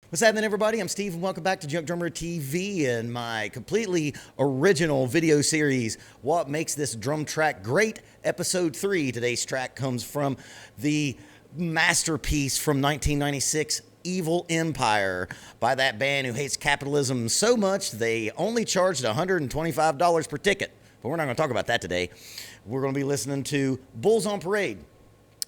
What's happening, everybody? I'm Steve, and welcome back to Junk Drummer TV and my completely original video series, What Makes This Drum Track Great, Episode 3. Today's track comes from the masterpiece from 1996, Evil Empire, by that band who hates capitalism so much they only charged $125 per ticket. But we're not going to talk about that today. We're going to be listening to Bulls on Parade.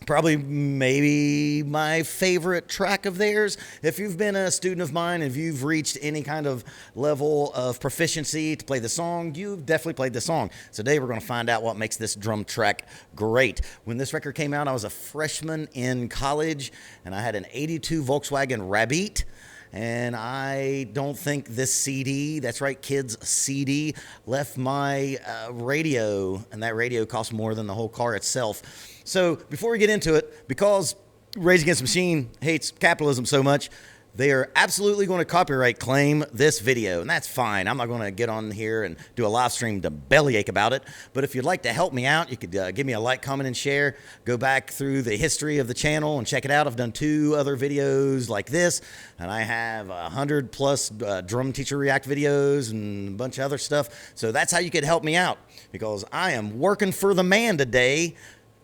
Probably maybe my favorite track of theirs. If you've been a student of mine, if you've reached any kind of level of proficiency to play the song, you've definitely played the song. So today we're going to find out what makes this drum track great. When this record came out, I was a freshman in college, and I had an 82 Volkswagen Rabbit. And I don't think this CD, that's right, kids, CD, left my radio, and that radio cost more than the whole car itself. So before we get into it, because Rage Against the Machine hates capitalism so much, they are absolutely going to copyright claim this video, and that's fine. I'm not going to get on here and do a live stream to bellyache about it, but if you'd like to help me out, you could give me a like, comment, and share. Go back through the history of the channel and check it out. I've done 2 other videos like this, and I have 100 plus drum teacher react videos and a bunch of other stuff, so that's how you could help me out, because I am working for the man today.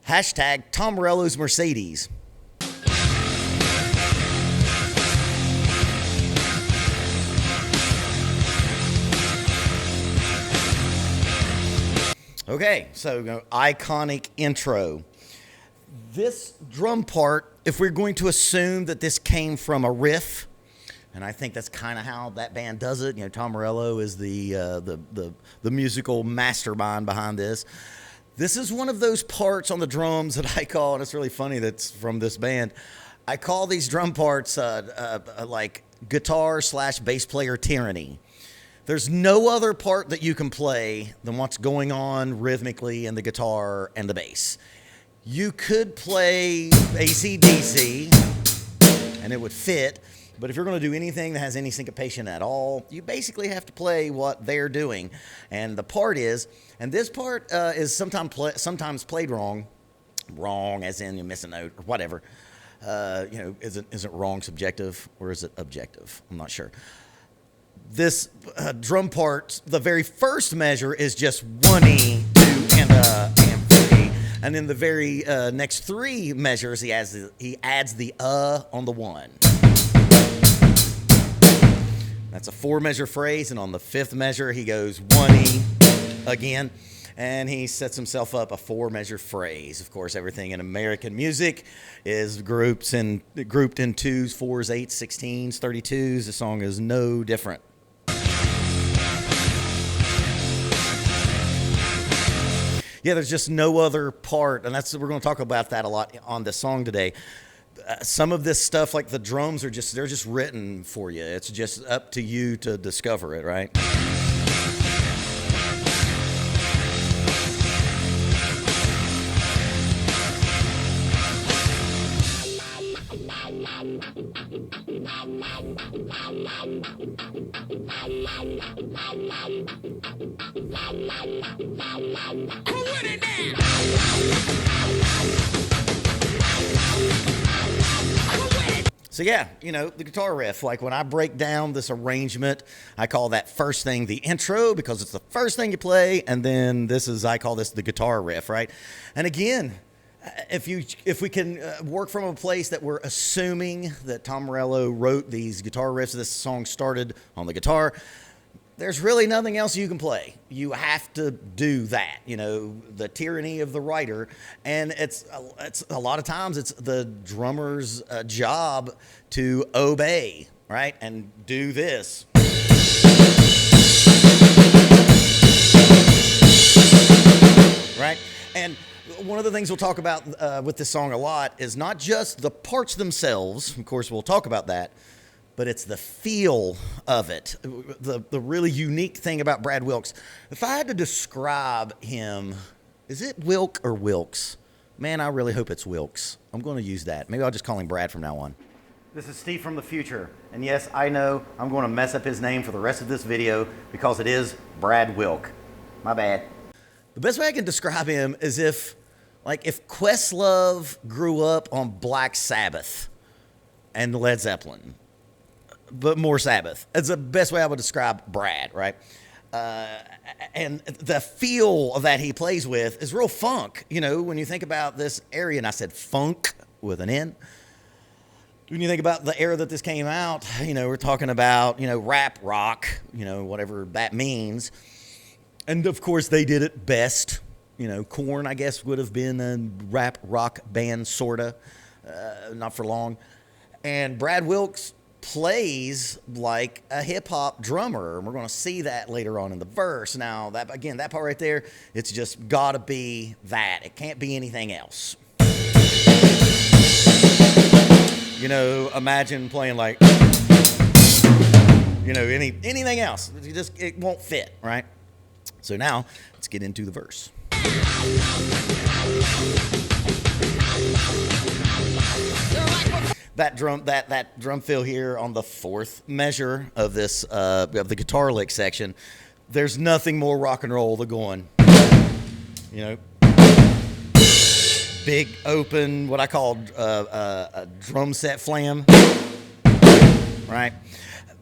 Hashtag Tom Morello's Mercedes. Okay, so iconic intro. This drum part, if we're going to assume that this came from a riff, and I think that's kind of how that band does it. You know, Tom Morello is the musical mastermind behind this. This is one of those parts on the drums that I call, and it's really funny that's from this band, I call these drum parts like guitar/bass player tyranny. There's no other part that you can play than what's going on rhythmically in the guitar and the bass. You could play AC/DC and it would fit, but if you're going to do anything that has any syncopation at all, you basically have to play what they're doing. And the part is, and this part is sometimes played wrong as in you miss a note or whatever. Isn't wrong subjective, or is it objective? I'm not sure. This drum part, the very first measure is just 1 E, 2, and 3. And in the very next 3 measures, he adds the on the 1. That's a 4-measure phrase, and on the 5th measure, he goes 1 E again, and he sets himself up a 4-measure phrase. Of course, everything in American music is grouped in 2s, 4s, 8s, 16s, 32s. The song is no different. Yeah, there's just no other part, and we're going to talk about that a lot on this song today. Some of this stuff, like the drums, they're just written for you. It's just up to you to discover it, right? So yeah, the guitar riff, like when I break down this arrangement, I call that first thing the intro, because it's the first thing you play, and then I call this the guitar riff, right? And again, if we can work from a place that we're assuming that Tom Morello wrote these guitar riffs, this song started on the guitar, there's really nothing else you can play. You have to do that, the tyranny of the writer. And it's a lot of times it's the drummer's job to obey, right? And do this. Right? And one of the things we'll talk about with this song a lot is not just the parts themselves. Of course, we'll talk about that. But it's the feel of it. The really unique thing about Brad Wilks. If I had to describe him, is it Wilk or Wilks? Man, I really hope it's Wilks. I'm going to use that. Maybe I'll just call him Brad from now on. This is Steve from the future. And yes, I know I'm going to mess up his name for the rest of this video because it is Brad Wilk. My bad. The best way I can describe him is if Questlove grew up on Black Sabbath and Led Zeppelin. but more Sabbath. That's the best way I would describe Brad, right? And the feel that he plays with is real funk. You know, when you think about this area, and I said funk with an N. When you think about the era that this came out, you know, we're talking about, you know, rap rock, you know, whatever that means. And of course, they did it best. You know, Korn, I guess, would have been a rap rock band, sorta, not for long. And Brad Wilks plays like a hip-hop drummer, and we're going to see that later on in the verse. Now, that again, that part right there, it's just got to be that. It can't be anything else. You know, imagine playing like, you know, anything else. It won't fit, right? So now, let's get into the verse. That drum fill here on the fourth measure of this of the guitar lick section, there's nothing more rock and roll than going, you know, big open, what I call a drum set flam, right?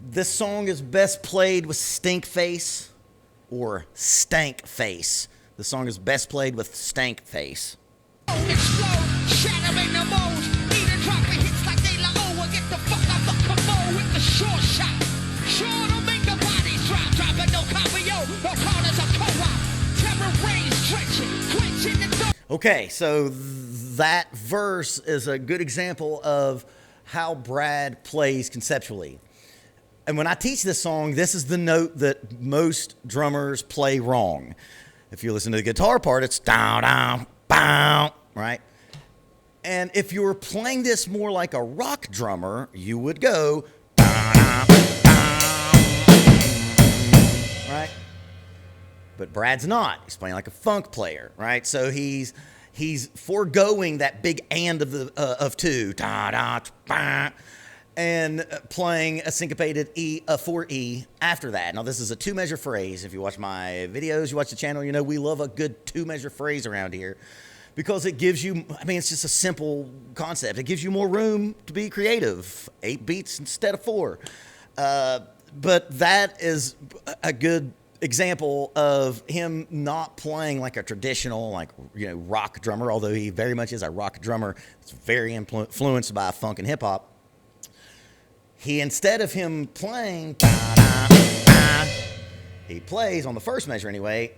This song is best played with stink face or stank face. The song is best played with stank face. Explode, shattering the mold, even dropping hits like they like, oh, get the fuck out the commode with the short shot. Sure to make the bodies drop, dropping no copio, no corners of co-op. Terror rays drenching, quenching the dark. Okay, so that verse is a good example of how Brad plays conceptually. And when I teach this song, this is the note that most drummers play wrong. If you listen to the guitar part, it's down, down, bow, right? And if you were playing this more like a rock drummer, you would go, down, down, down, right? But Brad's not. He's playing like a funk player, right? So he's foregoing that big and of two, da, da, da, and playing a syncopated E, a 4E after that. Now, this is a two-measure phrase. If you watch my videos, you watch the channel, you know we love a good two-measure phrase around here because it gives you, I mean, it's just a simple concept. It gives you more room to be creative. 8 beats instead of 4. But that is a good example of him not playing like a traditional, like, you know, rock drummer, although he very much is a rock drummer. It's very influenced by funk and hip-hop. He, instead of him playing, he plays on the first measure anyway.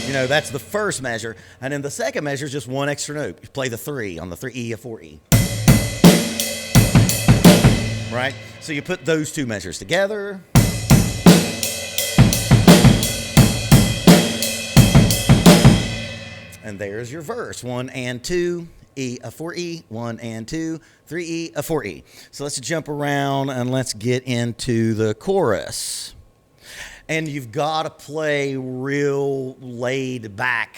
You know, that's the first measure. And then the second measure is just one extra note. You play the 3 on the 3E, a 4E. Right? So you put those two measures together. And there's your verse. 1 and 2. E, a 4E, 1 and 2, 3E, a 4E. So let's jump around and let's get into the chorus. And you've got to play real laid back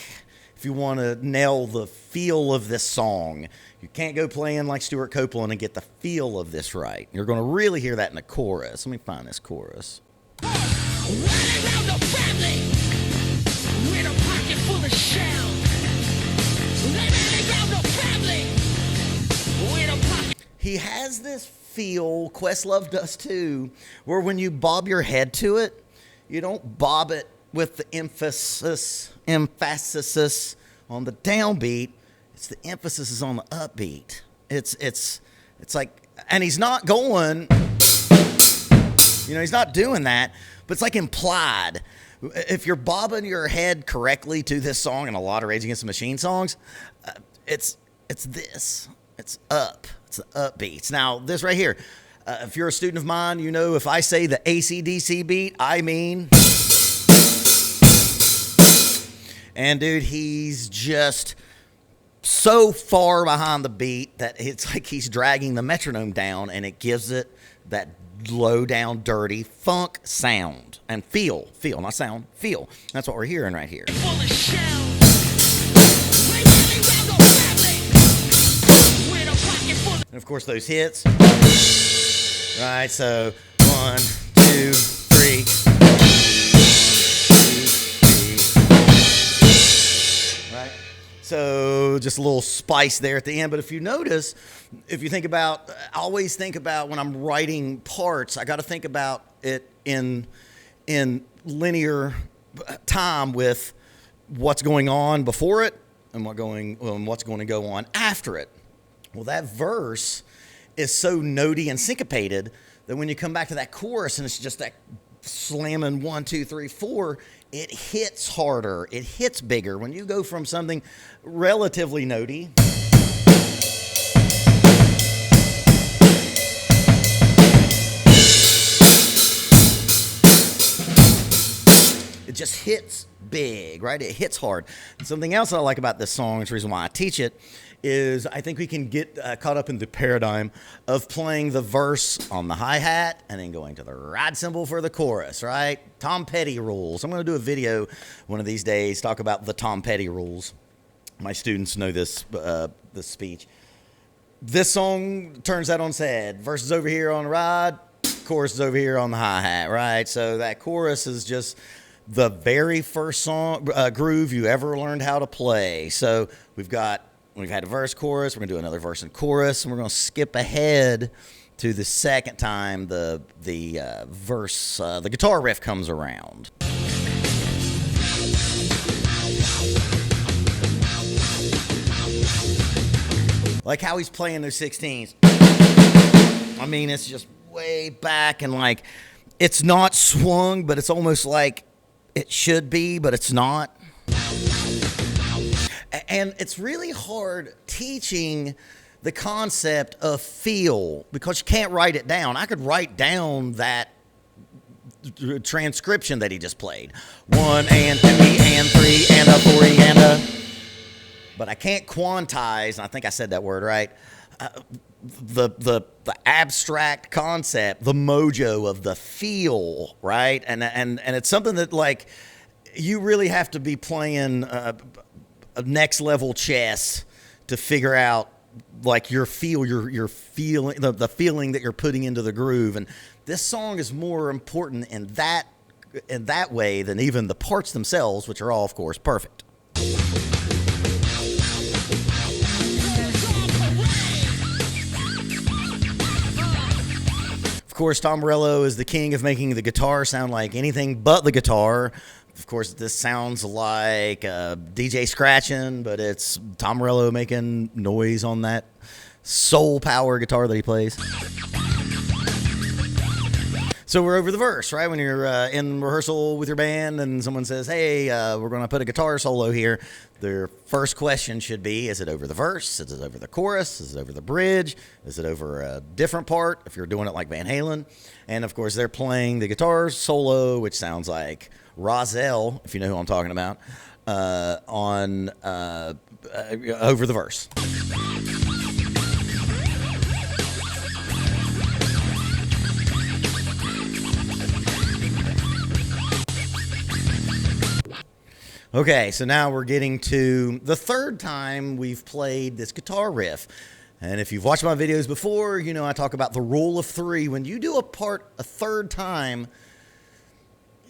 if you want to nail the feel of this song. You can't go playing like Stuart Copeland and get the feel of this right. You're going to really hear that in the chorus. Let me find this chorus. Running around the family with a pocket full of shells. He has this feel, Questlove does too, where when you bob your head to it, you don't bob it with the emphasis on the downbeat. It's the emphasis is on the upbeat. It's like, and he's not going, you know, he's not doing that, but it's like implied. If you're bobbing your head correctly to this song and a lot of Rage Against the Machine songs, it's this. It's up. It's the upbeats. Now, this right here, if you're a student of mine, you know if I say the AC/DC beat, I mean. And, dude, he's just so far behind the beat that it's like he's dragging the metronome down, and it gives it that low down, dirty funk sound. And feel, not sound, feel. That's what we're hearing right here. And of course, those hits. Right, so 1, 2, 3. 1, 2, 3. Right? So just a little spice there at the end. But if you notice, if you think about, I always think about when I'm writing parts, I got to think about it in linear time with what's going on before it and what's going to go on after it. Well, that verse is so notey and syncopated that when you come back to that chorus and it's just that slamming 1, 2, 3, 4, it hits harder, it hits bigger. When you go from something relatively notey it just hits big, right? It hits hard. And something else I like about this song, it's the reason why I teach it, is I think we can get caught up in the paradigm of playing the verse on the hi-hat and then going to the ride cymbal for the chorus, right? Tom Petty rules. I'm going to do a video one of these days, talk about the Tom Petty rules. My students know this speech. This song turns that on its head. Verse is over here on the ride, chorus is over here on the hi-hat, right? So that chorus is just the very first song groove you ever learned how to play. So we've had a verse, chorus. We're going to do another verse and chorus, and we're going to skip ahead to the second time the verse, the guitar riff comes around. Like how he's playing those 16s. I mean, it's just way back and like it's not swung, but it's almost like it should be, but it's not. And it's really hard teaching the concept of feel because you can't write it down. I could write down that transcription that he just played. 1 and 2 and 3 and a 4 and a. But I can't quantize, and I think I said that word right, the abstract concept, the mojo of the feel, right? And it's something that like you really have to be playing a next level chess to figure out like your feeling, the feeling that you're putting into the groove. And this song is more important in that way than even the parts themselves, which are all, of course, perfect. Of course, Tom Morello is the king of making the guitar sound like anything but the guitar. Of course, this sounds like DJ scratching, but it's Tom Morello making noise on that soul power guitar that he plays. So we're over the verse, right? When you're in rehearsal with your band and someone says, hey, we're going to put a guitar solo here, their first question should be, is it over the verse? Is it over the chorus? Is it over the bridge? Is it over a different part if you're doing it like Van Halen? And, of course, they're playing the guitar solo, which sounds like Rozelle, if you know who I'm talking about, over the verse. Okay, so now we're getting to the third time we've played this guitar riff. And if you've watched my videos before, you know I talk about the rule of 3. When you do a part a third time,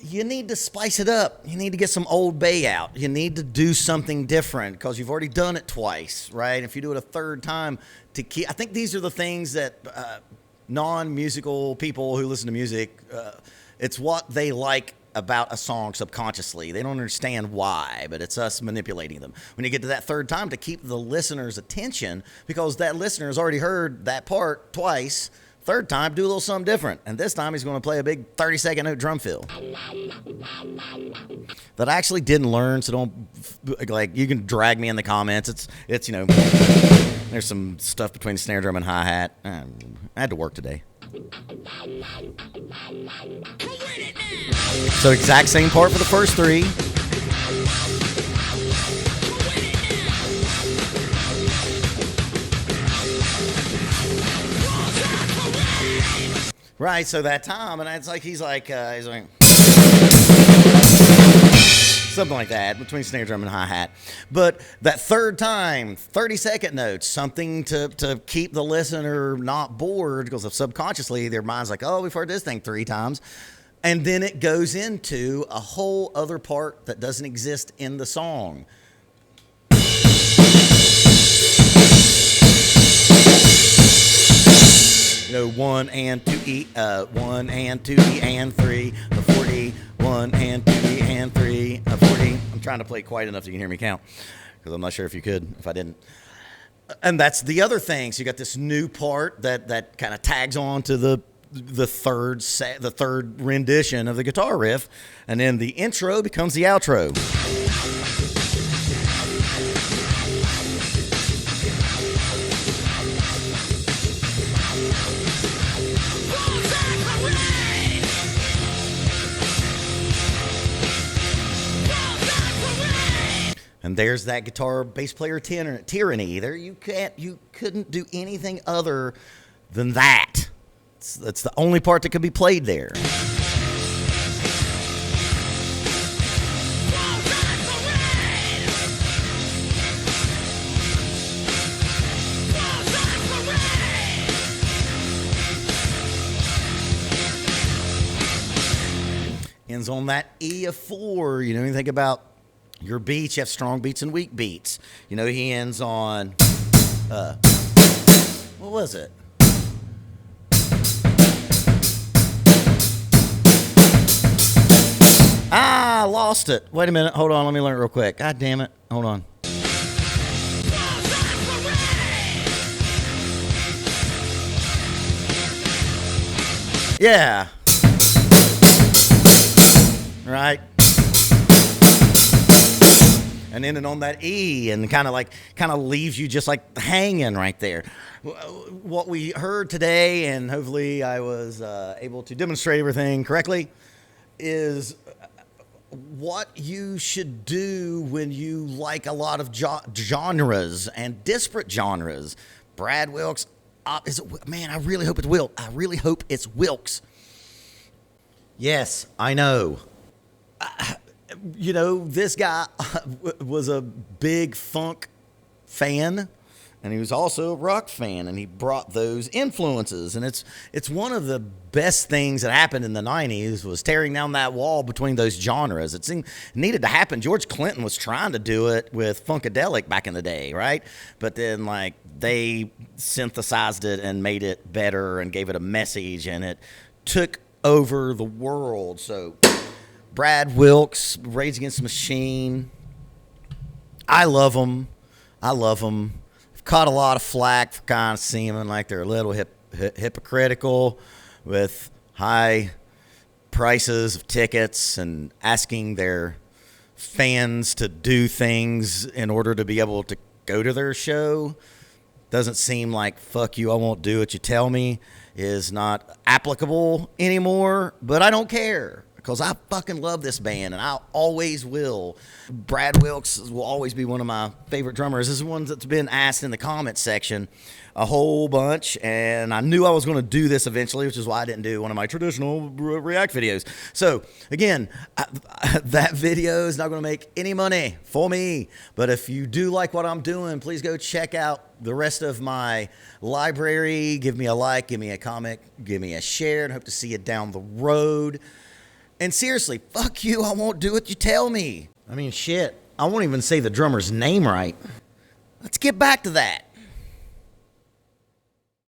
you need to spice it up. You need to get some Old Bay out. You need to do something different because you've already done it twice, right? If you do it a third time, I think these are the things that non-musical people who listen to music, it's what they like about a song subconsciously. They don't understand why, but it's us manipulating them. When you get to that third time, to keep the listener's attention, because that listener has already heard that part twice. Third time, do a little something different. And this time he's going to play a big 30-second note drum fill that I actually didn't learn, so don't, like, you can drag me in the comments. It's you know, there's some stuff between the snare drum and hi-hat. I had to work today. So exact same part for the first 3. Right, so that time, and it's like he's like something like that between snare drum and hi-hat. But that third time, 30-second notes, something to keep the listener not bored, because if subconsciously their mind's like, oh, we've heard this thing 3 times. And then it goes into a whole other part that doesn't exist in the song. know, 1 and 2E, 1 and 2E and 3, a 4D, 1 and 2E and 3, a 4D. I'm trying to play quiet enough so you can hear me count, because I'm not sure if you could, if I didn't. And that's the other thing. So you got this new part that kind of tags on to the third rendition of the guitar riff, and then the intro becomes the outro. And there's that guitar bass player tyranny. There you couldn't do anything other than that. That's the only part that could be played there. Ends on that E of 4. You know, you think about your beats, you have strong beats and weak beats. You know, he ends on, what was it? I lost it. Wait a minute. Hold on. Let me learn it real quick. God damn it. Hold on. Yeah. Right. And ending on that E, and kind of leaves you just like hanging right there. What we heard today, and hopefully I was able to demonstrate everything correctly, is what you should do when you like a lot of genres and disparate genres. Brad Wilk's, man, I really hope it's Wilk. I really hope it's Wilk's. Yes, I know. You know, this guy was a big funk fan, and he was also a rock fan, and he brought those influences. And it's one of the best things that happened in the 90s was tearing down that wall between those genres. It needed to happen. George Clinton was trying to do it with Funkadelic back in the day, right? But then, like, they synthesized it and made it better and gave it a message, and it took over the world. So Brad Wilk's, Rage Against the Machine, I love them. I've caught a lot of flack for kind of seeming like they're a little hypocritical with high prices of tickets and asking their fans to do things in order to be able to go to their show. Doesn't seem like "fuck you, I won't do what you tell me" is not applicable anymore, but I don't care, because I fucking love this band, and I always will. Brad Wilk's will always be one of my favorite drummers. This is one that's been asked in the comments section a whole bunch, and I knew I was going to do this eventually, which is why I didn't do one of my traditional React videos. So, again, that video is not going to make any money for me, but if you do like what I'm doing, please go check out the rest of my library. Give me a like, give me a comment, give me a share, and hope to see you down the road. And seriously, fuck you, I won't do what you tell me. I mean, shit, I won't even say the drummer's name right. Let's get back to that.